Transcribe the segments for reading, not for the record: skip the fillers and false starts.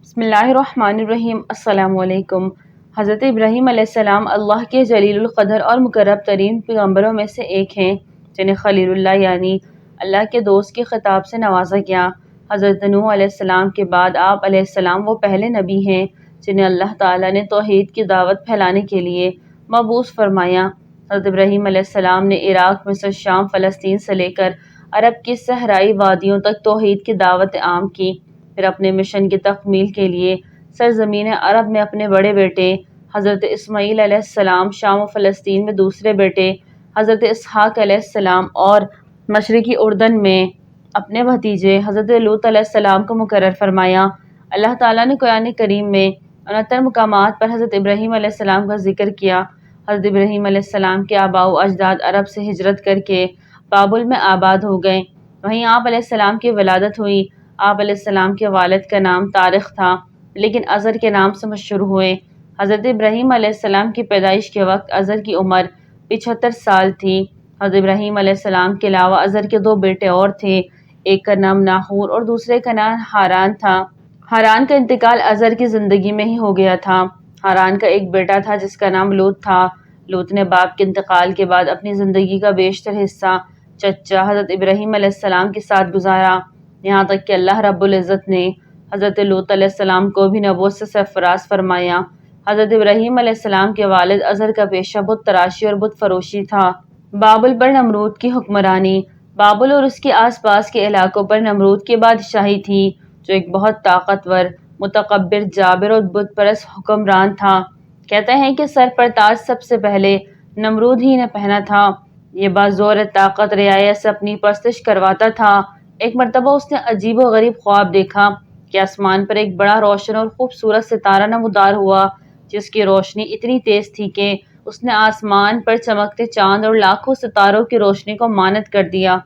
بسم اللہ الرحمن الرحیم۔ السلام علیکم۔ حضرت ابراہیم علیہ السلام اللہ کے جلیل القدر اور مقرب ترین پیغمبروں میں سے ایک ہیں، جنہیں خلیل اللہ یعنی اللہ کے دوست کے خطاب سے نوازا گیا۔ حضرت نوح علیہ السلام کے بعد آپ علیہ السلام وہ پہلے نبی ہیں جنہیں اللہ تعالیٰ نے توحید کی دعوت پھیلانے کے لیے مبعوث فرمایا۔ حضرت ابراہیم علیہ السلام نے عراق، مصر، شام، فلسطین سے لے کر عرب کی صحرائی وادیوں تک توحید کی دعوت عام کی۔ پھر اپنے مشن کی تکمیل کے لیے سرزمین عرب میں اپنے بڑے بیٹے حضرت اسماعیل علیہ السلام، شام و فلسطین میں دوسرے بیٹے حضرت اسحاق علیہ السلام اور مشرقی اردن میں اپنے بھتیجے حضرت لوط علیہ السلام کو مقرر فرمایا۔ اللہ تعالیٰ نے قرآن کریم میں 69 مقامات پر حضرت ابراہیم علیہ السلام کا ذکر کیا۔ حضرت ابراہیم علیہ السلام کے آباء و اجداد عرب سے ہجرت کر کے بابل میں آباد ہو گئے، وہیں آپ علیہ السلام کی ولادت ہوئی۔ آپ علیہ السلام کے والد کا نام طارق تھا، لیکن ازر کے نام سے مشہور ہوئے۔ حضرت ابراہیم علیہ السلام کی پیدائش کے وقت ازر کی عمر 75 سال تھی۔ حضرت ابراہیم علیہ السلام کے علاوہ ازر کے 2 بیٹے اور تھے، ایک کا نام ناحور اور دوسرے کا نام ہاران تھا۔ ہاران کا انتقال ازر کی زندگی میں ہی ہو گیا تھا۔ ہاران کا ایک بیٹا تھا جس کا نام لوط تھا۔ لوط نے باپ کے انتقال کے بعد اپنی زندگی کا بیشتر حصہ چچا حضرت ابراہیم علیہ السلام کے ساتھ گزارا، یہاں تک کہ اللہ رب العزت نے حضرت لوط علیہ السلام کو بھی نبوت سے سرفراز فرمایا۔ حضرت ابراہیم علیہ السلام کے والد ازر کا پیشہ بت تراشی اور بت فروشی تھا۔ بابل پر نمرود کی حکمرانی۔ بابل اور اس کے آس پاس کے علاقوں پر نمرود کی بادشاہی تھی، جو ایک بہت طاقتور، متکبر، جابر اور بت پرست حکمران تھا۔ کہتے ہیں کہ سر پر تاج سب سے پہلے نمرود ہی نے پہنا تھا۔ یہ بازور طاقت رعایا سے اپنی پرستش کرواتا تھا۔ ایک مرتبہ اس نے عجیب و غریب خواب دیکھا کہ آسمان پر ایک بڑا روشن اور خوبصورت ستارہ نمودار ہوا، جس کی روشنی اتنی تیز تھی کہ اس نے آسمان پر چمکتے چاند اور لاکھوں ستاروں کی روشنی کو مانند کر دیا۔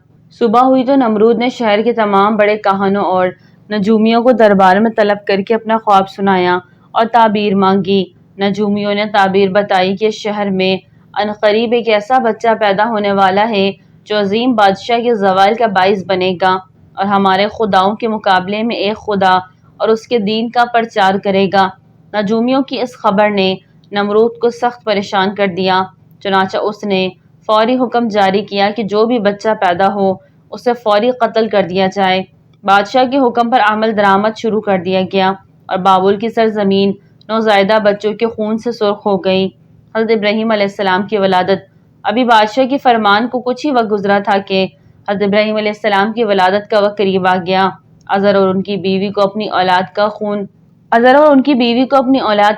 صبح ہوئی تو نمرود نے شہر کے تمام بڑے کاہنوں اور نجومیوں کو دربار میں طلب کر کے اپنا خواب سنایا اور تعبیر مانگی۔ نجومیوں نے تعبیر بتائی کہ شہر میں عنقریب ایک ایسا بچہ پیدا ہونے والا ہے جو عظیم بادشاہ کے زوال کا باعث بنے گا اور ہمارے خداؤں کے مقابلے میں ایک خدا اور اس کے دین کا پرچار کرے گا۔ نجومیوں کی اس خبر نے نمرود کو سخت پریشان کر دیا، چنانچہ اس نے فوری حکم جاری کیا کہ جو بھی بچہ پیدا ہو اسے فوری قتل کر دیا جائے۔ بادشاہ کے حکم پر عمل درآمد شروع کر دیا گیا اور بابل کی سرزمین نوزائیدہ بچوں کے خون سے سرخ ہو گئی۔ حضرت ابراہیم علیہ السلام کی ولادت۔ ابھی بادشاہ کے فرمان کو کچھ ہی وقت گزرا تھا کہ حضرت ابراہیم علیہ السلام کی ولادت کا وقت قریب آ گیا۔ ازر اور ان کی بیوی کو اپنی اولاد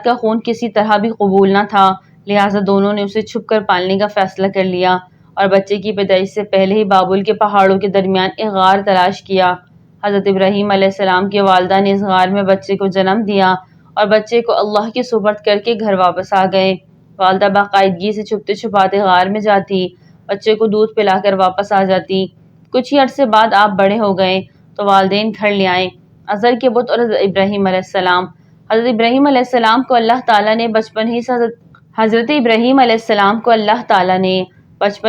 کا خون کسی طرح بھی قبول نہ تھا، لہٰذا دونوں نے اسے چھپ کر پالنے کا فیصلہ کر لیا اور بچے کی پیدائش سے پہلے ہی بابل کے پہاڑوں کے درمیان ایک غار تلاش کیا۔ حضرت ابراہیم علیہ السلام کی والدہ نے اس غار میں بچے کو جنم دیا اور بچے کو اللہ کے سپرد کر کے گھر واپس آ گئے۔ والدہ باقاعدگی سے چھپتے چھپاتے غار میں جاتی، بچے کو دودھ پلا کر واپس آ جاتی۔ کچھ ہی عرصے بعد آپ بڑے ہو گئے تو والدین گھر لے آئے ازر کے بت اور حضرت ابراہیم علیہ السلام۔ حضرت ابراہیم علیہ السلام کو اللہ تعالیٰ نے بچپن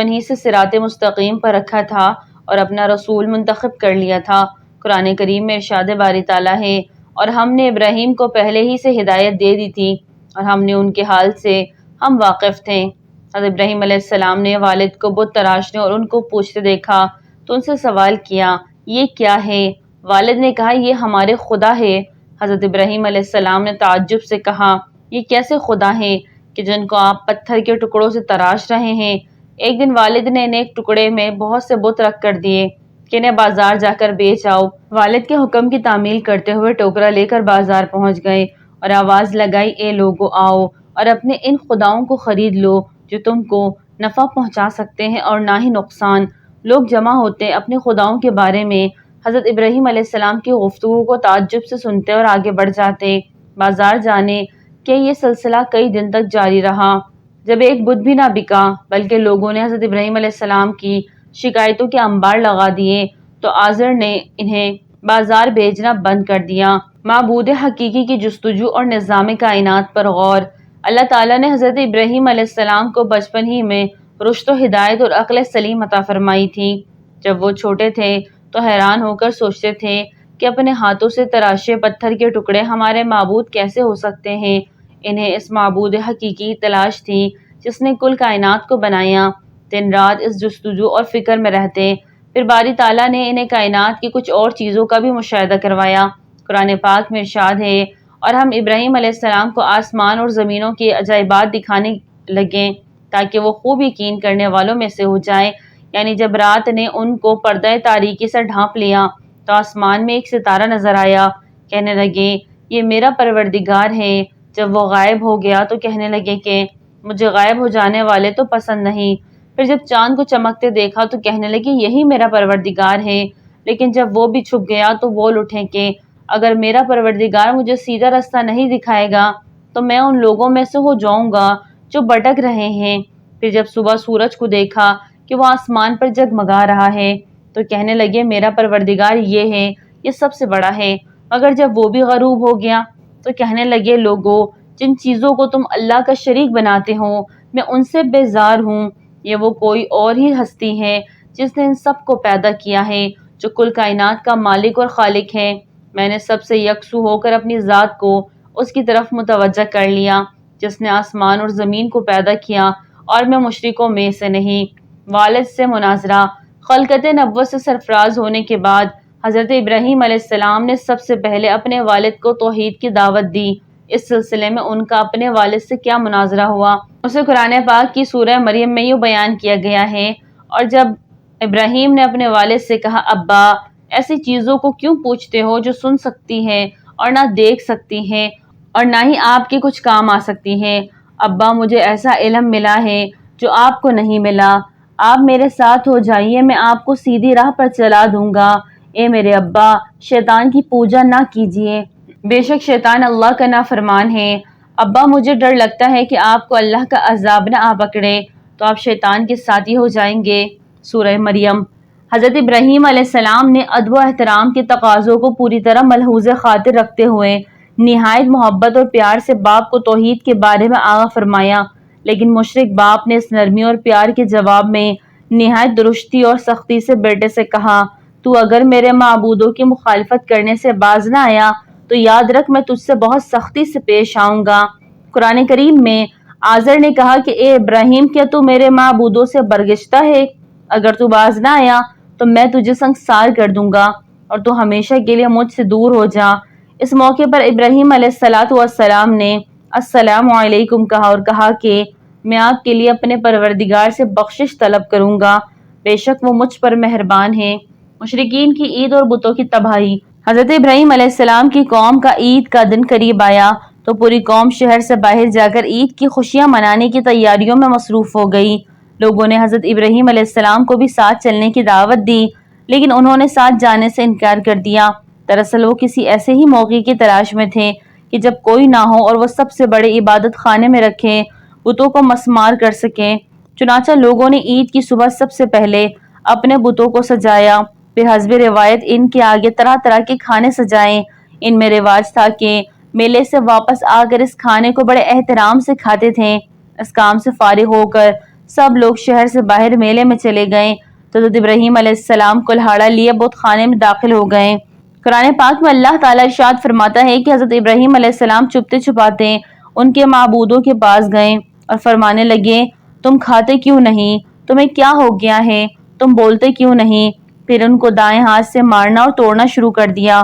ہی سے صراط مستقیم پر رکھا تھا اور اپنا رسول منتخب کر لیا تھا۔ قرآن کریم میں ارشاد باری تعالیٰ ہے، اور ہم نے ابراہیم کو پہلے ہی سے ہدایت دے دی تھی اور ہم نے ان کے حال سے ہم واقف تھے۔ حضرت ابراہیم علیہ السلام نے والد کو بت تراشنے اور ان کو پوچھتے دیکھا تو ان سے سوال کیا، یہ کیا ہے؟ والد نے کہا، یہ ہمارے خدا ہے۔ حضرت ابراہیم علیہ السلام نے تعجب سے کہا، یہ کیسے خدا ہیں کہ جن کو آپ پتھر کے ٹکڑوں سے تراش رہے ہیں؟ ایک دن والد نے انہیں ایک ٹکڑے میں بہت سے بت رکھ کر دیے کہ انہیں بازار جا کر بیچ آؤ۔ والد کے حکم کی تعمیل کرتے ہوئے ٹوکرا لے کر بازار پہنچ گئے اور آواز لگائی، اے لوگو آؤ اور اپنے ان خداؤں کو خرید لو جو تم کو نفع پہنچا سکتے ہیں اور نہ ہی نقصان۔ لوگ جمع ہوتے، اپنے خداؤں کے بارے میں حضرت ابراہیم علیہ السلام کی گفتگو کو تعجب سے سنتے اور آگے بڑھ جاتے۔ بازار جانے کے یہ سلسلہ کئی دن تک جاری رہا، جب ایک بت بھی نہ بکا، بلکہ لوگوں نے حضرت ابراہیم علیہ السلام کی شکایتوں کے انبار لگا دیے تو آزر نے انہیں بازار بھیجنا بند کر دیا۔ معبود حقیقی کی جستجو اور نظام کائنات پر غور۔ اللہ تعالیٰ نے حضرت ابراہیم علیہ السلام کو بچپن ہی میں رشد و ہدایت اور عقل سلیم عطا فرمائی تھی۔ جب وہ چھوٹے تھے تو حیران ہو کر سوچتے تھے کہ اپنے ہاتھوں سے تراشے پتھر کے ٹکڑے ہمارے معبود کیسے ہو سکتے ہیں۔ انہیں اس معبود حقیقی تلاش تھی جس نے کل کائنات کو بنایا۔ دن رات اس جستجو اور فکر میں رہتے۔ پھر باری تعالیٰ نے انہیں کائنات کی کچھ اور چیزوں کا بھی مشاہدہ کروایا۔ قرآن پاک میں ارشاد ہے، اور ہم ابراہیم علیہ السلام کو آسمان اور زمینوں کے عجائبات دکھانے لگیں تاکہ وہ خوب یقین کرنے والوں میں سے ہو جائیں۔ یعنی جب رات نے ان کو پردہ تاریکی سے ڈھانپ لیا تو آسمان میں ایک ستارہ نظر آیا۔ کہنے لگے یہ میرا پروردگار ہے۔ جب وہ غائب ہو گیا تو کہنے لگے کہ مجھے غائب ہو جانے والے تو پسند نہیں۔ پھر جب چاند کو چمکتے دیکھا تو کہنے لگے یہی میرا پروردگار ہے۔ لیکن جب وہ بھی چھپ گیا تو بول اٹھے کہ اگر میرا پروردگار مجھے سیدھا راستہ نہیں دکھائے گا تو میں ان لوگوں میں سے ہو جاؤں گا جو بھٹک رہے ہیں۔ پھر جب صبح سورج کو دیکھا کہ وہ آسمان پر جگمگا رہا ہے تو کہنے لگے میرا پروردگار یہ ہے، یہ سب سے بڑا ہے۔ مگر جب وہ بھی غروب ہو گیا تو کہنے لگے لوگو جن چیزوں کو تم اللہ کا شریک بناتے ہو میں ان سے بیزار ہوں۔ یہ وہ کوئی اور ہی ہستی ہے جس نے ان سب کو پیدا کیا ہے، جو کل کائنات کا مالک اور خالق ہے۔ میں نے سب سے یکسو ہو کر اپنی ذات کو اس کی طرف متوجہ کر لیا جس نے آسمان اور زمین کو پیدا کیا، اور میں مشرکوں میں سے نہیں۔ والد سے مناظرہ۔ خلقت نبوت سے سرفراز ہونے کے بعد حضرت ابراہیم علیہ السلام نے سب سے پہلے اپنے والد کو توحید کی دعوت دی۔ اس سلسلے میں ان کا اپنے والد سے کیا مناظرہ ہوا اسے قرآن پاک کی سورہ مریم میں یوں بیان کیا گیا ہے، اور جب ابراہیم نے اپنے والد سے کہا ابا ایسی چیزوں کو کیوں پوچھتے ہو جو سن سکتی ہے اور نہ دیکھ سکتی ہے اور نہ ہی آپ کے کچھ کام آ سکتی ہے۔ ابا مجھے ایسا علم ملا ہے جو آپ کو نہیں ملا، آپ میرے ساتھ ہو جائیے، میں آپ کو سیدھی راہ پر چلا دوں گا۔ اے میرے ابا شیطان کی پوجا نہ کیجیے، بے شک شیطان اللہ کا نافرمان ہے۔ ابا مجھے ڈر لگتا ہے کہ آپ کو اللہ کا عذاب نہ آ پکڑے تو آپ شیطان کے ساتھی ہو جائیں گے۔ سورہ مریم۔ حضرت ابراہیم علیہ السلام نے ادب و احترام کے تقاضوں کو پوری طرح ملحوظ خاطر رکھتے ہوئے نہایت محبت اور پیار سے باپ کو توحید کے بارے میں آگاہ فرمایا، لیکن مشرک باپ نے اس نرمی اور پیار کے جواب میں نہایت درستی اور سختی سے بیٹے سے کہا تو اگر میرے معبودوں کی مخالفت کرنے سے باز نہ آیا تو یاد رکھ میں تجھ سے بہت سختی سے پیش آؤں گا۔ قرآن کریم میں آزر نے کہا کہ اے ابراہیم کیا تو میرے معبودوں سے برگشتہ ہے؟ اگر تو باز نہ آیا تو میں تجھے سنگسار کر دوں گا اور تو ہمیشہ کے لیے مجھ سے دور ہو جا۔ اس موقع پر ابراہیم علیہ السلام نے السلام علیکم کہا اور کہا کہ میں آپ کے لیے اپنے پروردگار سے بخشش طلب کروں گا، بے شک وہ مجھ پر مہربان ہے۔ مشرکین کی عید اور بتوں کی تباہی۔ حضرت ابراہیم علیہ السلام کی قوم کا عید کا دن قریب آیا تو پوری قوم شہر سے باہر جا کر عید کی خوشیاں منانے کی تیاریوں میں مصروف ہو گئی۔ لوگوں نے حضرت ابراہیم علیہ السلام کو بھی ساتھ چلنے کی دعوت دی، لیکن انہوں نے ساتھ جانے سے انکار کر دیا۔ دراصل وہ کسی ایسے ہی موقع کی تلاش میں تھے کہ جب کوئی نہ ہو اور وہ سب سے بڑے عبادت خانے میں رکھیں بتوں کو مسمار کر سکیں۔ چنانچہ لوگوں نے عید کی صبح سب سے پہلے اپنے بتوں کو سجایا، پھر حسب روایت ان کے آگے طرح طرح کے کھانے سجائے۔ ان میں رواج تھا کہ میلے سے واپس آ کر اس کھانے کو بڑے احترام سے کھاتے تھے۔ اس کام سے فارغ ہو کر سب لوگ شہر سے باہر میلے میں چلے گئے تو حضرت ابراہیم علیہ السلام کلہاڑا لیے بت خانے میں داخل ہو گئے۔ قرآن پاک میں اللہ تعالیٰ ارشاد فرماتا ہے کہ حضرت ابراہیم علیہ السلام چپتے چھپاتے ان کے معبودوں کے پاس گئے اور فرمانے لگے تم کھاتے کیوں نہیں؟ تمہیں کیا ہو گیا ہے؟ تم بولتے کیوں نہیں؟ پھر ان کو دائیں ہاتھ سے مارنا اور توڑنا شروع کر دیا۔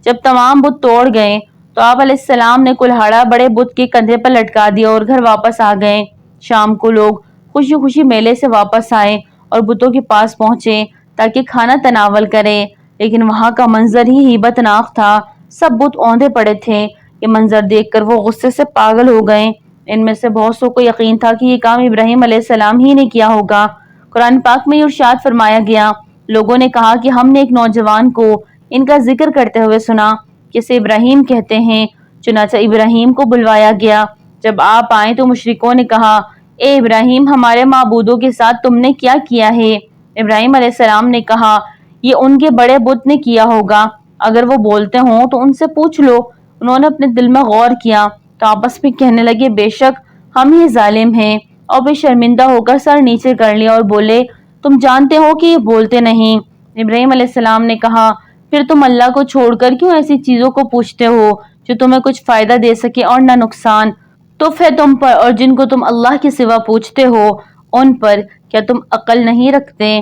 جب تمام بت توڑ گئے تو آپ علیہ السلام نے کلہاڑا بڑے بت کے کندھے پر لٹکا دیا اور گھر واپس آ گئے۔ شام کو لوگ خوشی خوشی میلے سے واپس آئے اور بتوں کے پاس پہنچے تاکہ کھانا تناول کریں، لیکن وہاں کا منظر ہی ہیبت ناک تھا۔ سب بت اوندے پڑے تھے۔ یہ منظر دیکھ کر وہ غصے سے پاگل ہو گئے۔ ان میں سے بہت سو کو یقین تھا کہ یہ کام ابراہیم علیہ السلام ہی نے کیا ہوگا۔ قرآن پاک میں یہ ارشاد فرمایا گیا، لوگوں نے کہا کہ ہم نے ایک نوجوان کو ان کا ذکر کرتے ہوئے سنا جسے ابراہیم کہتے ہیں۔ چنانچہ ابراہیم کو بلوایا گیا۔ جب آپ آئے تو مشرکوں نے کہا اے ابراہیم ہمارے معبودوں کے ساتھ تم نے کیا کیا ہے؟ ابراہیم علیہ السلام نے کہا یہ ان کے بڑے بت نے کیا ہوگا، اگر وہ بولتے ہوں تو ان سے پوچھ لو۔ انہوں نے اپنے دل میں غور کیا تو آپس میں کہنے لگے بے شک ہم ہی ظالم ہیں، اور پھر شرمندہ ہو کر سر نیچے کر لیا اور بولے تم جانتے ہو کہ یہ بولتے نہیں۔ ابراہیم علیہ السلام نے کہا پھر تم اللہ کو چھوڑ کر کیوں ایسی چیزوں کو پوچھتے ہو جو تمہیں کچھ فائدہ دے سکے اور نہ نقصان؟ تف ہے تم پر اور جن کو تم اللہ کے سوا پوچھتے ہو ان پر، کیا تم عقل نہیں رکھتے؟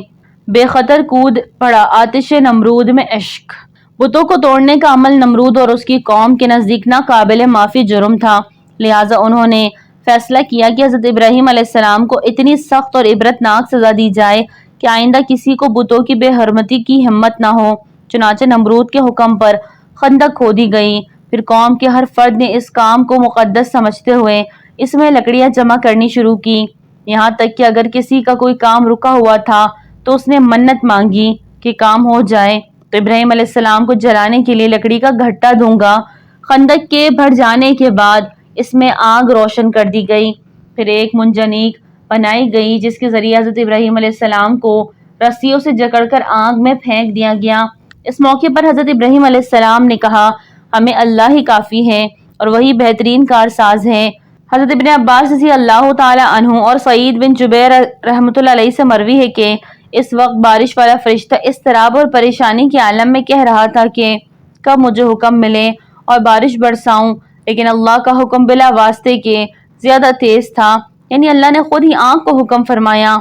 بے خطر کود پڑا آتش نمرود میں عشق۔ بتوں کو توڑنے کا عمل نمرود اور اس کی قوم کے نزدیک ناقابل معافی جرم تھا، لہٰذا انہوں نے فیصلہ کیا کہ حضرت ابراہیم علیہ السلام کو اتنی سخت اور عبرتناک سزا دی جائے کہ آئندہ کسی کو بتوں کی بے حرمتی کی ہمت نہ ہو۔ چنانچہ نمرود کے حکم پر خندق کھودی گئی، پھر قوم کے ہر فرد نے اس کام کو مقدس سمجھتے ہوئے اس میں لکڑیاں جمع کرنی شروع کی، یہاں تک کہ اگر کسی کا کوئی کام رکا ہوا تھا تو اس نے منت مانگی کہ کام ہو جائے تو ابراہیم علیہ السلام کو جلانے کے لیے لکڑی کا گھٹا دوں گا۔ خندق کے بھر جانے کے بعد اس میں آگ روشن کر دی گئی، پھر ایک منجنیق بنائی گئی جس کے ذریعے حضرت ابراہیم علیہ السلام کو رسیوں سے جکڑ کر آگ میں پھینک دیا گیا۔ اس موقع پر حضرت ابراہیم علیہ السلام نے کہا، ہمیں اللہ ہی کافی ہے اور وہی بہترین کارساز ہے۔ حضرت ابن عباس رضی اللہ تعالی عنہ اور سعید بن جبیر رحمۃ اللہ علیہ سے مروی ہے کہ اس وقت بارش والا فرشتہ اضطراب اور پریشانی کے عالم میں کہہ رہا تھا کہ کب مجھے حکم ملے اور بارش برساؤں، لیکن اللہ کا حکم بلا واسطے کے زیادہ تیز تھا، یعنی اللہ نے خود ہی آگ کو حکم فرمایا،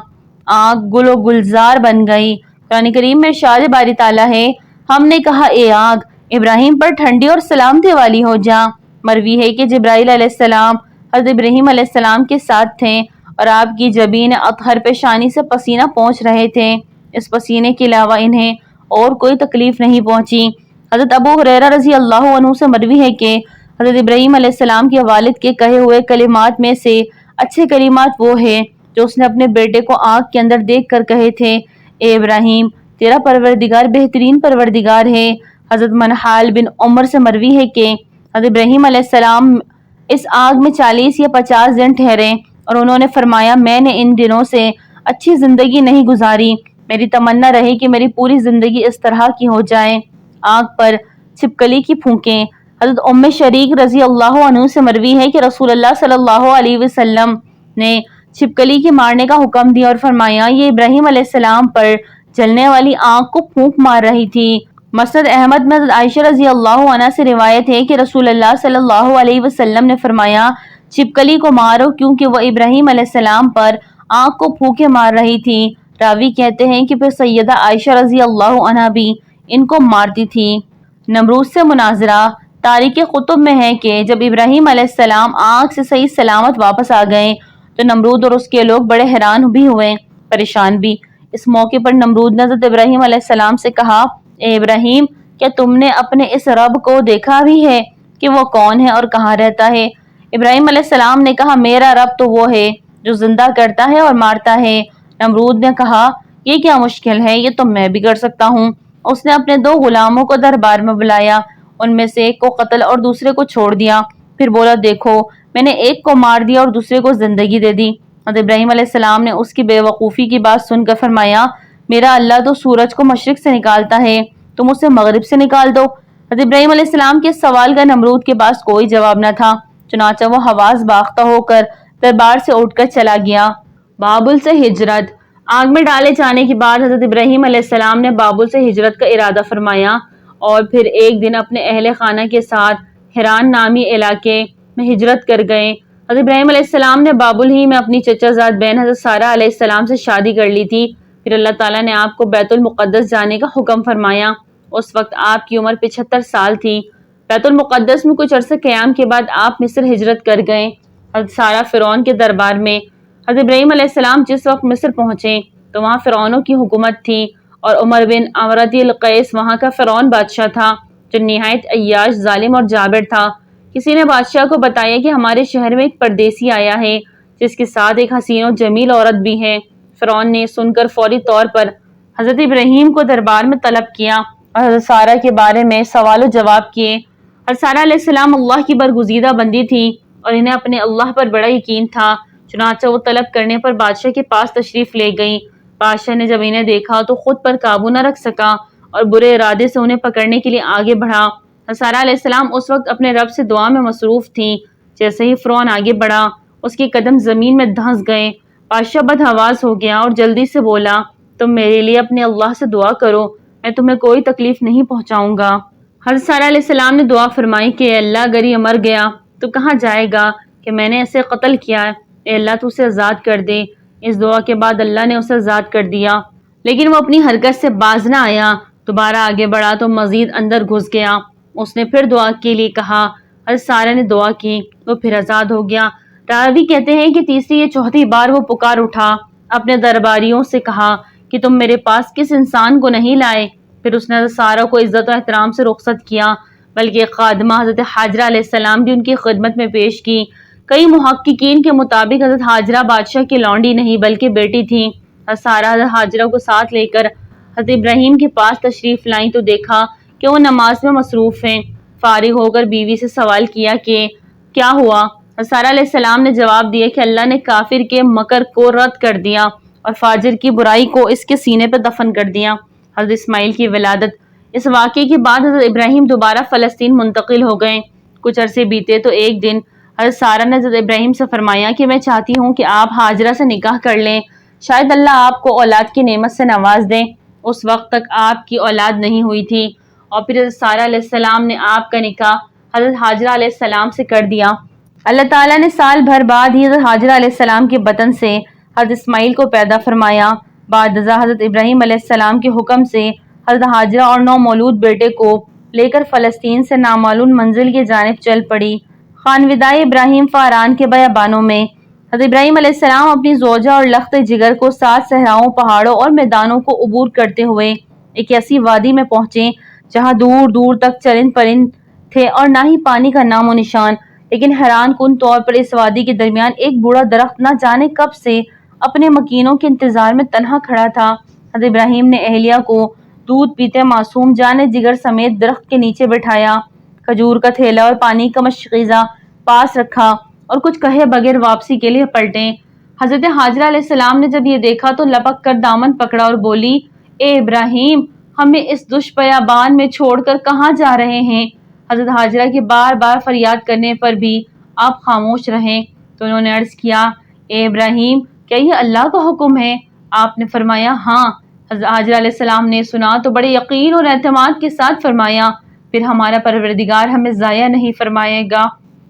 آگ گل و گلزار بن گئی۔ قرآن کریم میں ارشاد باری تعالیٰ ہے، ہم نے کہا اے آگ ابراہیم پر ٹھنڈی اور سلامتی والی ہو جا۔ مروی ہے کہ جبرائیل علیہ السلام حضرت ابراہیم علیہ السلام کے ساتھ تھے اور آپ کی جبین اطہر پیشانی سے پسینہ پہنچ رہے تھے، اس پسینے کے علاوہ انہیں اور کوئی تکلیف نہیں پہنچی۔ حضرت ابو ہریرہ رضی اللہ عنہ سے مروی ہے کہ حضرت ابراہیم علیہ السلام کے والد کے کہے ہوئے کلمات میں سے اچھے کلمات وہ ہیں جو اس نے اپنے بیٹے کو آگ کے اندر دیکھ کر کہے تھے، اے ابراہیم تیرا پروردگار بہترین پروردگار ہے۔ حضرت منحال بن عمر سے مروی ہے کہ حضرت ابراہیم علیہ السلام اس آگ میں 40 یا 50 دن ٹھہرے اور انہوں نے فرمایا، میں نے ان دنوں سے اچھی زندگی نہیں گزاری، میری تمنا رہی کہ میری پوری زندگی اس طرح کی ہو جائے۔ آگ پر چھپکلی کی پھونکیں۔ حضرت ام شریک رضی اللہ عنہ سے مروی ہے کہ رسول اللہ صلی اللہ علیہ وسلم نے چھپکلی کے مارنے کا حکم دیا اور فرمایا، یہ ابراہیم علیہ السلام پر جلنے والی آگ کو پھونک مار رہی تھی۔ مسند احمد میں حضرت عائشہ رضی اللہ عنہا سے روایت ہے کہ رسول اللہ صلی اللہ علیہ وسلم نے فرمایا، چھپکلی کو مارو کیونکہ وہ ابراہیم علیہ السلام پر آگ کو پھونکے مار رہی تھی۔ راوی کہتے ہیں کہ پھر سیدہ عائشہ رضی اللہ عنہا بھی ان کو مارتی تھی۔ نمرود سے مناظرہ۔ تاریخ قطب میں ہے کہ جب ابراہیم علیہ السلام آگ سے صحیح سلامت واپس آ گئے تو نمرود اور اس کے لوگ بڑے حیران بھی ہوئے، پریشان بھی۔ اس موقع پر نمرود نے حضرت ابراہیم علیہ السلام سے کہا، اے ابراہیم کیا تم نے اپنے اس رب کو دیکھا بھی ہے کہ وہ کون ہے اور کہاں رہتا ہے؟ ابراہیم علیہ السلام نے کہا، میرا رب تو وہ ہے جو زندہ کرتا ہے اور مارتا ہے۔ نمرود نے کہا، یہ کیا مشکل ہے، یہ تو میں بھی کر سکتا ہوں۔ اس نے اپنے 2 غلاموں کو دربار میں بلایا، ان میں سے ایک کو قتل اور دوسرے کو چھوڑ دیا، پھر بولا، دیکھو میں نے ایک کو مار دیا اور دوسرے کو زندگی دے دی۔ حضرت ابراہیم علیہ السلام نے اس کی بے وقوفی کی بات سن کر فرمایا، میرا اللہ تو سورج کو مشرق سے نکالتا ہے، تم اسے مغرب سے نکال دو۔ حضرت ابراہیم علیہ السلام کے سوال کا نمرود کے پاس کوئی جواب نہ تھا، چنانچہ وہ حواس باختہ ہو کر دربار سے اٹھ کر چلا گیا۔ بابل سے ہجرت۔ آگ میں ڈالے جانے کے بعد حضرت ابراہیم علیہ السلام نے بابل سے ہجرت کا ارادہ فرمایا اور پھر ایک دن اپنے اہل خانہ کے ساتھ حران نامی علاقے میں ہجرت کر گئے۔ حضرت ابراہیم علیہ السلام نے بابل ہی میں اپنی چچا زاد بہن حضرت سارہ علیہ السلام سے شادی کر لی تھی۔ پھر اللہ تعالیٰ نے آپ کو بیت المقدس جانے کا حکم فرمایا۔ اس وقت آپ کی عمر 75 سال تھی۔ بیت المقدس میں کچھ عرصہ قیام کے بعد آپ مصر ہجرت کر گئے۔ حضرت سارہ فرعون کے دربار میں۔ حضرت ابراہیم علیہ السلام جس وقت مصر پہنچے تو وہاں فرعونوں کی حکومت تھی اور عمر بن امرۃ القیس وہاں کا فرعون بادشاہ تھا جو نہایت عیاش، ظالم اور جابر تھا۔ کسی نے بادشاہ کو بتایا کہ ہمارے شہر میں ایک پردیسی آیا ہے جس کے ساتھ ایک حسین و جمیل عورت بھی ہے۔ فرعون نے سن کر فوری طور پر حضرت ابراہیم کو دربار میں طلب کیا اور حضرت سارہ کے بارے میں سوال و جواب کیے۔ حضرت سارہ علیہ السلام اللہ کی برگزیدہ بندی تھی اور انہیں اپنے اللہ پر بڑا یقین تھا، چنانچہ وہ طلب کرنے پر بادشاہ کے پاس تشریف لے گئیں۔ بادشاہ نے جب انہیں دیکھا تو خود پر قابو نہ رکھ سکا اور برے ارادے سے انہیں پکڑنے کے لیے آگے بڑھا۔ سارہ علیہ السلام اس وقت اپنے رب سے دعا میں مصروف تھیں۔ جیسے ہی فرعون آگے بڑھا اس کے قدم زمین میں دھنس گئے۔ بادشاہ بدحواس ہو گیا اور جلدی سے بولا، تم میرے لیے اپنے اللہ سے دعا کرو، میں تمہیں کوئی تکلیف نہیں پہنچاؤں گا۔ حضرت سارہ علیہ السلام نے دعا فرمائی کہ اے اللہ اگر یہ مر گیا تو کہاں جائے گا کہ میں نے اسے قتل کیا ہے، اے اللہ تو اسے آزاد کر دے۔ اس دعا کے بعد اللہ نے اسے آزاد کر دیا، لیکن وہ اپنی حرکت سے باز نہ آیا۔ دوبارہ آگے بڑھا تو مزید اندر گھس گیا۔ اس نے پھر دعا کے لیے کہا، حضرت سارہ نے دعا کی، وہ پھر آزاد ہو گیا۔ راوی کہتے ہیں کہ تیسری یا چوتھی بار وہ پکار اٹھا، اپنے درباریوں سے کہا کہ تم میرے پاس کس انسان کو نہیں لائے؟ پھر اس نے حضرت سارہ کو عزت و احترام سے رخصت کیا، بلکہ ایک خادمہ حضرت حاجرہ علیہ السلام بھی ان کی خدمت میں پیش کی۔ کئی محققین کے مطابق حضرت حاجرہ بادشاہ کی لونڈی نہیں بلکہ بیٹی تھیں۔ حضرت سارہ حضرت حاجرہ کو ساتھ لے کر حضرت ابراہیم کے پاس تشریف لائیں تو دیکھا کہ وہ نماز میں مصروف ہیں۔ فارغ ہو کر بیوی سے سوال کیا کہ کیا ہوا؟ حضرت سارہ علیہ السلام نے جواب دیا کہ اللہ نے کافر کے مکر کو رد کر دیا اور فاجر کی برائی کو اس کے سینے پہ دفن کر دیا۔ حضرت اسماعیل کی ولادت۔ اس واقعے کے بعد حضرت ابراہیم دوبارہ فلسطین منتقل ہو گئے۔ کچھ عرصے بیتے تو ایک دن حضرت سارہ نے حضرت ابراہیم سے فرمایا کہ میں چاہتی ہوں کہ آپ حاجرہ سے نکاح کر لیں، شاید اللہ آپ کو اولاد کی نعمت سے نواز دیں۔ اس وقت تک آپ کی اولاد نہیں ہوئی تھی، اور پھر حضرت سارہ علیہ السلام نے آپ کا نکاح حضرت حاجرہ علیہ السلام سے کر دیا۔ اللہ تعالیٰ نے سال بھر بعد ہی حضرت حاجرہ علیہ السلام کے بطن سے حضرت اسماعیل کو پیدا فرمایا۔ بعد ازاں حضرت ابراہیم علیہ السلام کے حکم سے حضرت حاجرہ اور نومولود بیٹے کو لے کر فلسطین سے نامعلوم منزل کی جانب چل پڑی۔ خانودۂ ابراہیم فاران کے بیابانوں میں حضرت ابراہیم علیہ السلام اپنی زوجہ اور لخت جگر کو 7 صحراؤں، پہاڑوں اور میدانوں کو عبور کرتے ہوئے ایک ایسی وادی میں پہنچے جہاں دور دور تک چرند پرند تھے اور نہ ہی پانی کا نام و نشان۔ لیکن حیران کن طور پر اس وادی کے درمیان ایک بوڑھا درخت نہ جانے کب سے اپنے مکینوں کے انتظار میں تنہا کھڑا تھا۔ حضرت ابراہیم نے اہلیہ کو دودھ پیتے معصوم جان جگر سمیت درخت کے نیچے بٹھایا، کھجور کا تھیلا اور پانی کا مشغیزہ پاس رکھا اور کچھ کہے بغیر واپسی کے لیے پلٹے۔ حضرت حاجرہ علیہ السلام نے جب یہ دیکھا تو لپک کر دامن پکڑا اور بولی، اے ابراہیم، ہمیں اس دشبیابان میں چھوڑ کر کہاں جا رہے ہیں؟ حضرت حاجرہ کے بار بار فریاد کرنے پر بھی آپ خاموش رہے تو انہوں نے عرض کیا، اے ابراہیم، کیا یہ اللہ کا حکم ہے؟ آپ نے فرمایا، ہاں۔ حضرت حاجرہ علیہ السلام نے سنا تو بڑے یقین اور اعتماد کے ساتھ فرمایا، پھر ہمارا پروردگار ہمیں ضائع نہیں فرمائے گا۔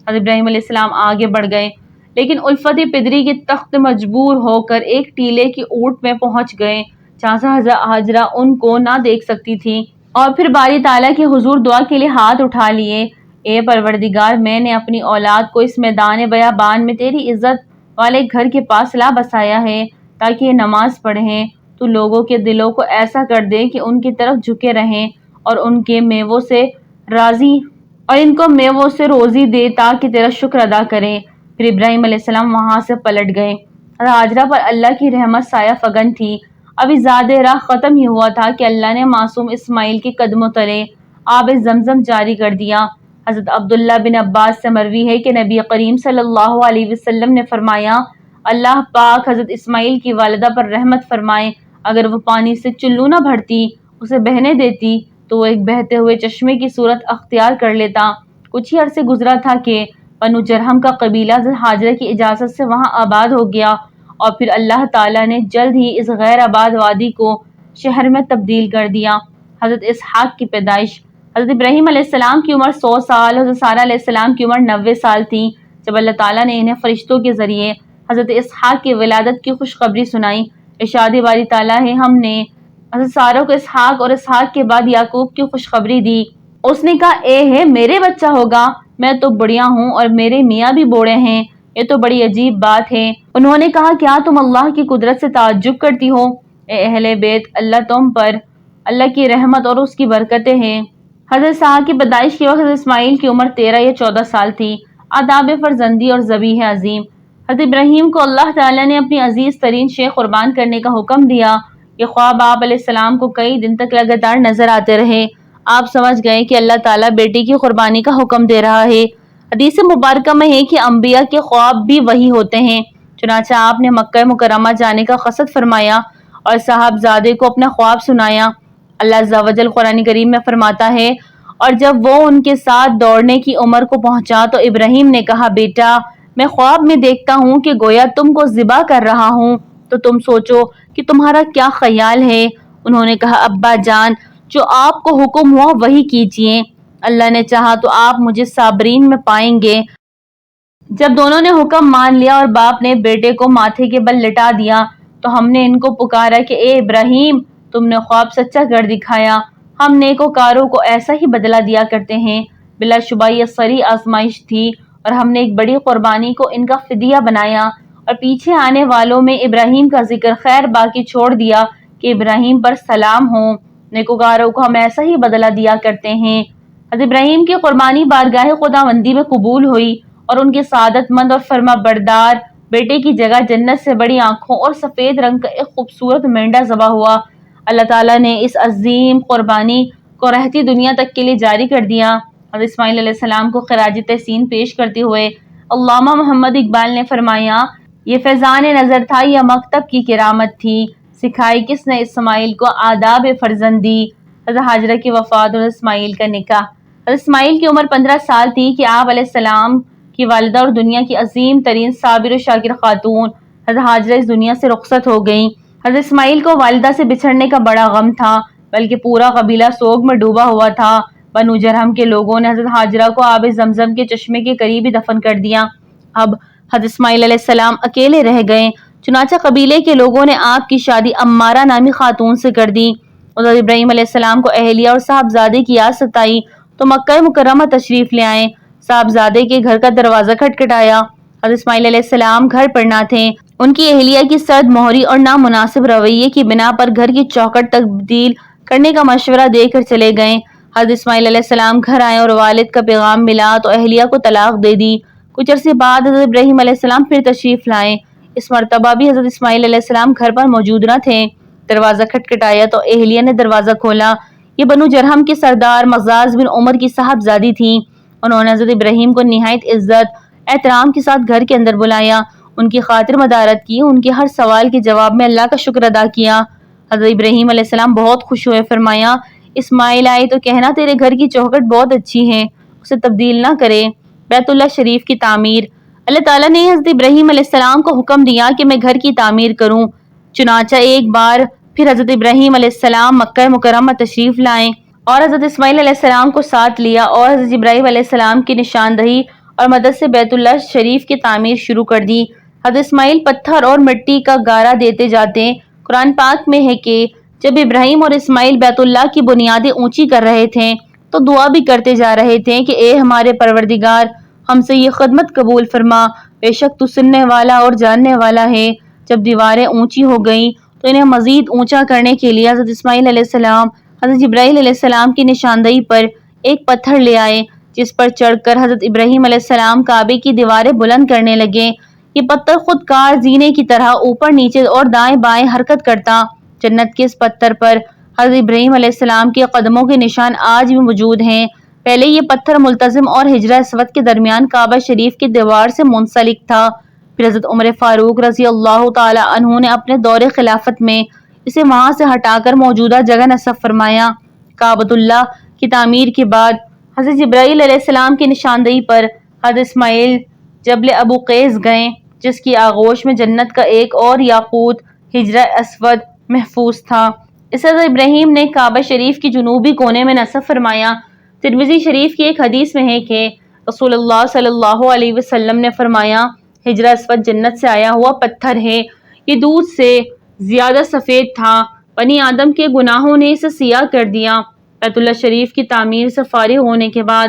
حضرت ابراہیم علیہ السلام آگے بڑھ گئے، لیکن الفت پدری کے تخت مجبور ہو کر ایک ٹیلے کی اوٹ میں پہنچ گئے جہاں سے حضرت حاجرہ ان کو نہ دیکھ سکتی تھی، اور پھر باری تعالیٰ کے حضور دعا کے لیے ہاتھ اٹھا لیے، اے پروردگار، میں نے اپنی اولاد کو اس میدان بیابان میں تیری عزت والے گھر کے پاس لا بسایا ہے تاکہ یہ نماز پڑھیں، تو لوگوں کے دلوں کو ایسا کر دے کہ ان کی طرف جھکے رہیں اور ان کے میووں سے راضی اور ان کو میووں سے روزی دے تاکہ تیرا شکر ادا کریں۔ پھر ابراہیم علیہ السلام وہاں سے پلٹ گئے۔ حاجرہ پر اللہ کی رحمت سایہ فگن تھی۔ ابھی زیادہ راہ ختم ہی ہوا تھا کہ اللہ نے معصوم اسماعیل کے قدموں تلے آب زمزم جاری کر دیا۔ حضرت عبداللہ بن عباس سے مروی ہے کہ نبی کریم صلی اللہ علیہ وسلم نے فرمایا، اللہ پاک حضرت اسماعیل کی والدہ پر رحمت فرمائے، اگر وہ پانی سے چلو نہ بھرتی، اسے بہنے دیتی تو وہ ایک بہتے ہوئے چشمے کی صورت اختیار کر لیتا۔ کچھ ہی عرصے گزرا تھا کہ بنو جرہم کا قبیلہ حضرت حاجرہ کی اجازت سے وہاں آباد ہو گیا، اور پھر اللہ تعالیٰ نے جلد ہی اس غیر آباد وادی کو شہر میں تبدیل کر دیا۔ حضرت اسحاق کی پیدائش۔ حضرت ابراہیم علیہ السلام کی عمر 100 سال، حضرت سارہ علیہ السلام کی عمر 90 سال تھی جب اللہ تعالیٰ نے انہیں فرشتوں کے ذریعے حضرت اسحاق کی ولادت کی خوشخبری سنائی۔ ارشاد باری تعالیٰ ہے، ہم نے حضرت سارہ کو اسحاق اور اسحاق کے بعد یعقوب کی خوشخبری دی۔ اس نے کہا، اے ہے میرے بچہ ہوگا، میں تو بڑھیا ہوں اور میرے میاں بھی بوڑھے ہیں، یہ تو بڑی عجیب بات ہے۔ انہوں نے کہا، کیا تم اللہ کی قدرت سے تعجب کرتی ہو؟ اے اہل بیت، اللہ تم پر اللہ کی رحمت اور اس کی برکتیں ہیں۔ حضرت اسحاق کی پیدائش کے وقت حضرت اسماعیل کی عمر 13 یا 14 سال تھی۔ آداب فرزندی اور ذبیح عظیم۔ حضرت ابراہیم کو اللہ تعالیٰ نے اپنی عزیز ترین شے قربان کرنے کا حکم دیا۔ یہ خواب آپ علیہ السلام کو کئی دن تک لگاتار نظر آتے رہے۔ آپ سمجھ گئے کہ اللہ تعالیٰ بیٹی کی قربانی کا حکم دے رہا ہے۔ حدیث مبارکہ میں ہے کہ انبیاء کے خواب بھی وہی ہوتے ہیں۔ چنانچہ آپ نے مکہ مکرمہ جانے کا قصد فرمایا اور صاحبزادے کو اپنا خواب سنایا۔ اللہ عز و جل قرآن کریم میں فرماتا ہے، اور جب وہ ان کے ساتھ دوڑنے کی عمر کو پہنچا تو ابراہیم نے کہا، بیٹا، میں خواب میں دیکھتا ہوں کہ گویا تم کو ذبح کر رہا ہوں، تو تم سوچو کہ تمہارا کیا خیال ہے؟ انہوں نے کہا، ابا جان، جو آپ کو حکم ہوا وہی کیجیے، اللہ نے چاہا تو آپ مجھے صابرین میں پائیں گے۔ جب دونوں نے حکم مان لیا اور باپ نے بیٹے کو ماتھے کے بل لٹا دیا تو ہم نے ان کو پکارا کہ اے ابراہیم، تم نے خواب سچا کر دکھایا، ہم نیکوکاروں کو ایسا ہی بدلہ دیا کرتے ہیں۔ بلا شبہ یہ صریح آزمائش تھی اور ہم نے ایک بڑی قربانی کو ان کا فدیہ بنایا اور پیچھے آنے والوں میں ابراہیم کا ذکر خیر باقی چھوڑ دیا کہ ابراہیم پر سلام ہو، نیکوکاروں کو ہم ایسا ہی بدلہ دیا کرتے ہیں۔ حضرت ابراہیم کی قربانی بارگاہ خداوندی میں قبول ہوئی اور ان کے سعادت مند اور فرما بردار بیٹے کی جگہ جنت سے بڑی آنکھوں اور سفید رنگ کا ایک خوبصورت مینڈا ذبح ہوا۔ اللہ تعالیٰ نے اس عظیم قربانی کو رہتی دنیا تک کے لیے جاری کر دیا۔ حضرت اسماعیل علیہ السلام کو خراج تحسین پیش کرتے ہوئے علامہ محمد اقبال نے فرمایا، یہ فیضان نظر تھا یا مکتب کی کرامت تھی، سکھائی کس نے اسماعیل کو آداب فرزندی۔ حضرت حاجرہ کی وفات اور حضرت اسماعیل کا نکاح۔ حضرت اسماعیل کی عمر 15 سال تھی کہ آپ علیہ السلام کی والدہ اور دنیا کی عظیم ترین صابر و شاکر خاتون حضرت حاجرہ اس دنیا سے رخصت ہو گئیں۔ حضرت اسماعیل کو والدہ سے بچھڑنے کا بڑا غم تھا، بلکہ پورا قبیلہ سوگ میں ڈوبا ہوا تھا۔ بنو جرہم کے لوگوں نے حضرت حاجرہ کو آب زمزم کے چشمے کے قریب ہی دفن کر دیا۔ اب حضرت اسماعیل علیہ السلام اکیلے رہ گئے، چنانچہ قبیلے کے لوگوں نے آپ کی شادی عمارہ نامی خاتون سے کر دی۔ حضرت ابراہیم علیہ السلام کو اہلیہ اور صاحبزادے کی یاست آئی تو مکہ مکرمہ تشریف لے آئے۔ صاحبزادے کے گھر کا دروازہ کھٹکھٹایا۔ حضرت اسماعیل علیہ السلام گھر پر نہ تھے۔ ان کی اہلیہ کی سرد مہری اور نامناسب رویے کی بنا پر گھر کی چوکھٹ تبدیل کرنے کا مشورہ دے کر چلے گئے۔ حضرت اسماعیل علیہ السلام گھر آئے اور والد کا پیغام ملا تو اہلیہ کو طلاق دے دی۔ کچھ عرصے بعد حضرت ابراہیم علیہ السلام پھر تشریف لائے۔ اس مرتبہ بھی حضرت اسماعیل علیہ السلام گھر پر موجود نہ تھے۔ دروازہ کھٹکھٹایا تو اہلیہ نے دروازہ کھولا۔ یہ بنو جرہم کے سردار مغزاز بن عمر کی صاحبزادی تھیں۔ انہوں نے حضرت ابراہیم کو نہایت عزت احترام کے ساتھ گھر کے اندر بلایا، ان کی خاطر مدارت کی، ان کے ہر سوال کے جواب میں اللہ کا شکر ادا کیا۔ حضرت ابراہیم علیہ السلام بہت خوش ہوئے، فرمایا، اسماعیل آئے تو کہنا تیرے گھر کی چوکھٹ بہت اچھی ہے، اسے تبدیل نہ کرے۔ بیت اللہ شریف کی تعمیر۔ اللہ تعالیٰ نے حضرت ابراہیم علیہ السلام کو حکم دیا کہ میں گھر کی تعمیر کروں، چنانچہ ایک بار پھر حضرت ابراہیم علیہ السلام مکہ مکرمہ تشریف لائے اور حضرت اسماعیل علیہ السلام کو ساتھ لیا اور حضرت ابراہیم علیہ السلام کی نشاندہی اور مدد سے بیت اللہ شریف کی تعمیر شروع کر دی۔ حضرت اسماعیل پتھر اور مٹی کا گارا دیتے جاتے۔ قرآن پاک میں ہے کہ جب ابراہیم اور اسماعیل بیت اللہ کی بنیادیں اونچی کر رہے تھے تو دعا بھی کرتے جا رہے تھے کہ اے ہمارے پروردگار، ہم سے یہ خدمت قبول فرما، بے شک تو سننے والا اور جاننے والا ہے۔ جب دیواریں اونچی ہو گئیں تو انہیں مزید اونچا کرنے کے لیے حضرت اسماعیل علیہ السلام حضرت جبرائیل علیہ السلام کی نشاندہی پر ایک پتھر لے آئے، جس پر چڑھ کر حضرت ابراہیم علیہ السلام کعبے کی دیواریں بلند کرنے لگے۔ یہ پتھر خود کار زینے کی طرح اوپر نیچے اور دائیں بائیں حرکت کرتا۔ جنت کے اس پتھر پر حضرت ابراہیم علیہ السلام کے قدموں کے نشان آج بھی موجود ہیں۔ پہلے یہ پتھر ملتزم اور حجرہ اسود کے درمیان کعبہ شریف کی دیوار سے منسلک تھا، پھر حضرت عمر فاروق رضی اللہ تعالی عنہ نے اپنے دور خلافت میں اسے وہاں سے ہٹا کر موجودہ جگہ نصب فرمایا۔ کعبۃ اللہ کی تعمیر کے بعد حضرت جبرائیل علیہ السلام کی نشاندہی پر حضرت اسماعیل جبل ابو قیس گئے، جس کی آغوش میں جنت کا ایک اور یاقوت حجرہ اسود محفوظ تھا۔ اسے حضرت ابراہیم نے کعبہ شریف کی جنوبی کونے میں نصب فرمایا۔ ترمذی شریف کی ایک حدیث میں ہے کہ رسول اللہ صلی اللہ علیہ وسلم نے فرمایا، حجرہ اسود جنت سے آیا ہوا پتھر ہے، یہ دودھ سے زیادہ سفید تھا، بنی آدم کے گناہوں نے اسے سیاہ کر دیا۔ بیت اللہ شریف کی تعمیر سے فارغ ہونے کے بعد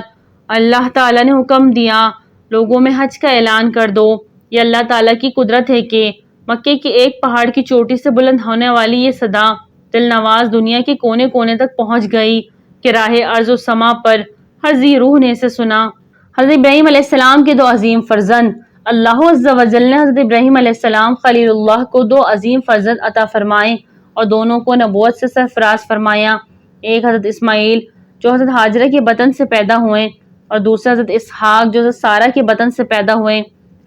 اللہ تعالیٰ نے حکم دیا، لوگوں میں حج کا اعلان کر دو۔ یہ اللہ تعالیٰ کی قدرت ہے کہ مکے کے ایک پہاڑ کی چوٹی سے بلند ہونے والی یہ صدا دل نواز دنیا کے کونے کونے تک پہنچ گئی کہ راہ ارض و سما پر ہر ذی روح نے اسے سنا۔ حضرت ابراہیم علیہ السلام کے دو عظیم فرزند۔ اللہ عز و جل نے حضرت ابراہیم علیہ السلام خلیل اللہ کو دو عظیم فرزند عطا فرمائے اور دونوں کو نبوت سے سرفراز فرمایا۔ ایک حضرت اسماعیل جو حضرت حاجرہ کے بطن سے پیدا ہوئے اور دوسرا حضرت اسحاق جو حضرت سارہ کے بطن سے پیدا ہوئے۔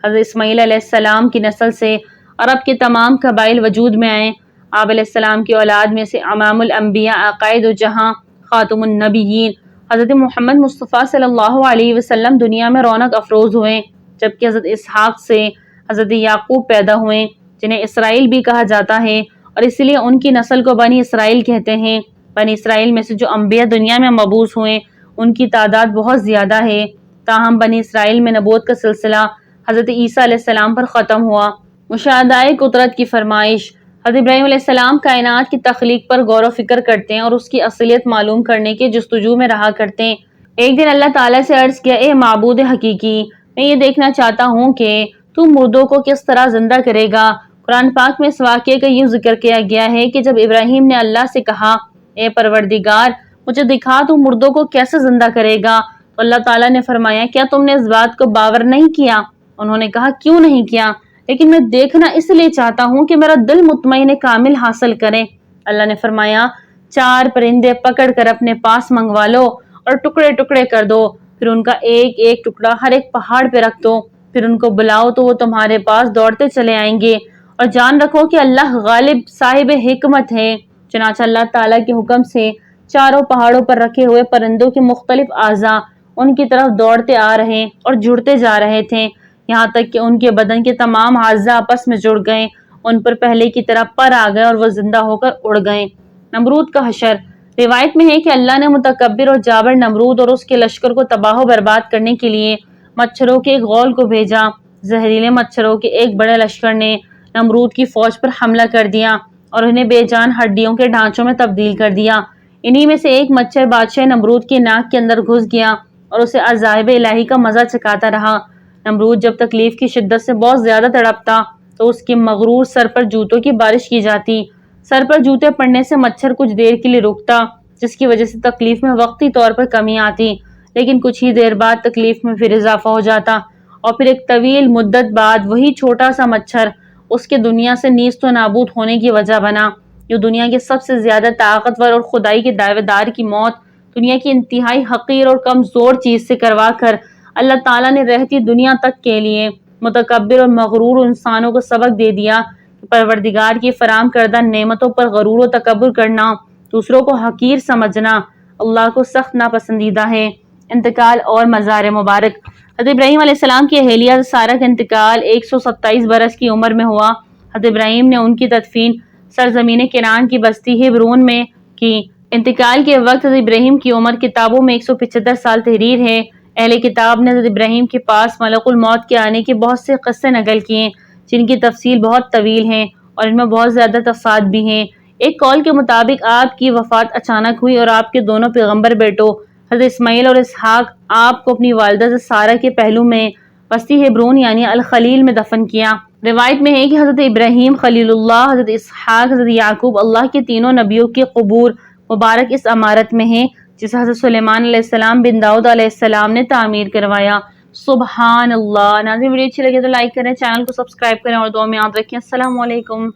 حضرت اسماعیل علیہ السلام کی نسل سے عرب کے تمام قبائل وجود میں آئے۔ آپ علیہ السلام کی اولاد میں سے امام الانبیاء عقائد و جہاں خاتم النبیین حضرت محمد مصطفیٰ صلی اللہ علیہ وسلم دنیا میں رونق افروز ہوئے، جبکہ حضرت اسحاق سے حضرت یعقوب پیدا ہوئے جنہیں اسرائیل بھی کہا جاتا ہے اور اس لیے ان کی نسل کو بنی اسرائیل کہتے ہیں۔ بنی اسرائیل میں سے جو انبیاء دنیا میں مبعوث ہوئے ان کی تعداد بہت زیادہ ہے، تاہم بنی اسرائیل میں نبوت کا سلسلہ حضرت عیسیٰ علیہ السلام پر ختم ہوا۔ مشاہدۂ قدرت کی فرمائش۔ حضرت ابراہیم علیہ السلام کائنات کی تخلیق پر غور و فکر کرتے ہیں اور اس کی اصلیت معلوم کرنے کے جستجو میں رہا کرتے ہیں۔ ایک دن اللہ تعالیٰ سے عرض کیا، اے معبود حقیقی، میں یہ دیکھنا چاہتا ہوں کہ تو مردوں کو کس طرح زندہ کرے گا۔ قرآن پاک میں اس واقعے کا یوں ذکر کیا گیا ہے کہ جب ابراہیم نے اللہ سے کہا، اے پروردگار مجھے دکھا تو مردوں کو کیسے زندہ کرے گا، تو اللہ تعالیٰ نے فرمایا، کیا تم نے اس بات کو باور نہیں کیا؟ انہوں نے کہا، کیوں نہیں کیا؟ لیکن میں دیکھنا اس لیے چاہتا ہوں کہ میرا دل مطمئن کامل حاصل کرے۔ اللہ نے فرمایا، 4 پرندے پکڑ کر اپنے پاس منگوا لو اور ٹکڑے ٹکڑے کر دو، پھر ان کا ایک ایک ٹکڑا ہر ایک پہاڑ پہ رکھ دو، پھر ان کو بلاؤ تو وہ تمہارے پاس دوڑتے چلے آئیں گے، اور جان رکھو کہ اللہ غالب صاحب حکمت ہے۔ چنانچہ اللہ تعالیٰ کے حکم سے چاروں پہاڑوں پر رکھے ہوئے پرندوں کے مختلف اعضاء ان کی طرف دوڑتے آ رہے اور جڑتے جا رہے تھے، یہاں تک کہ ان کے بدن کے تمام اعضاء آپس میں جڑ گئے، ان پر پہلے کی طرح پر آ گئے اور وہ زندہ ہو کر اڑ گئے۔ نمرود کا حشر۔ روایت میں ہے کہ اللہ نے متکبر اور جابر نمرود اور اس کے لشکر کو تباہ و برباد کرنے کے لیے مچھروں کے ایک غول کو بھیجا۔ زہریلے مچھروں کے ایک بڑے لشکر نے نمرود کی فوج پر حملہ کر دیا اور انہیں بے جان ہڈیوں کے ڈھانچوں میں تبدیل کر دیا۔ انہی میں سے ایک مچھر بادشاہ نمرود کی ناک کے اندر گھس گیا اور اسے عذاب الہی کا مزہ چکھاتا رہا۔ نمرود جب تکلیف کی شدت سے بہت زیادہ تڑپتا تو اس کے مغرور سر پر جوتوں کی بارش کی جاتی۔ سر پر جوتے پڑنے سے مچھر کچھ دیر کے لیے رکتا، جس کی وجہ سے تکلیف میں وقتی طور پر کمی آتی، لیکن کچھ ہی دیر بعد تکلیف میں پھر اضافہ ہو جاتا، اور پھر ایک طویل مدت بعد وہی چھوٹا سا مچھر اس کے دنیا سے نیست و نابود ہونے کی وجہ بنا۔ جو دنیا کے سب سے زیادہ طاقتور اور خدائی کے دعوے دار کی موت دنیا کی انتہائی حقیر اور کمزور چیز سے کروا کر اللہ تعالیٰ نے رہتی دنیا تک کے لیے متکبر اور مغرور انسانوں کو سبق دے دیا کہ پروردگار کی فراہم کردہ نعمتوں پر غرور و تکبر کرنا، دوسروں کو حقیر سمجھنا اللہ کو سخت ناپسندیدہ ہے۔ انتقال اور مزار مبارک۔ حضرت ابراہیم علیہ السلام کی اہلیہ سارہ کا انتقال 127 برس کی عمر میں ہوا۔ حضرت ابراہیم نے ان کی تدفین سرزمین کنعان کی بستی ہبرون میں کی۔ انتقال کے وقت حضرت ابراہیم کی عمر کتابوں میں 175 سال تحریر ہے۔ اہل کتاب نے حضرت ابراہیم کے پاس ملک الموت کے آنے کے بہت سے قصے نقل کیے، جن کی تفصیل بہت طویل ہے اور ان میں بہت زیادہ تفصیلات بھی ہیں۔ ایک قول کے مطابق آپ کی وفات اچانک ہوئی اور آپ کے دونوں پیغمبر بیٹوں حضرت اسماعیل اور اسحاق آپ کو اپنی والدہ سے سارہ کے پہلو میں بستی ہبرون یعنی الخلیل میں دفن کیا۔ روایت میں ہے کہ حضرت ابراہیم خلیل اللہ، حضرت اسحاق، حضرت یعقوب اللہ کے تینوں نبیوں کے قبور مبارک اس عمارت میں ہیں، جسے حضرت سلیمان علیہ السلام بن داؤد علیہ السلام نے تعمیر کروایا۔ سبحان اللہ۔ ناظرین، ویڈیو اچھی لگے تو لائک کریں، چینل کو سبسکرائب کریں اور دعا میں یاد رکھیں۔ السلام علیکم۔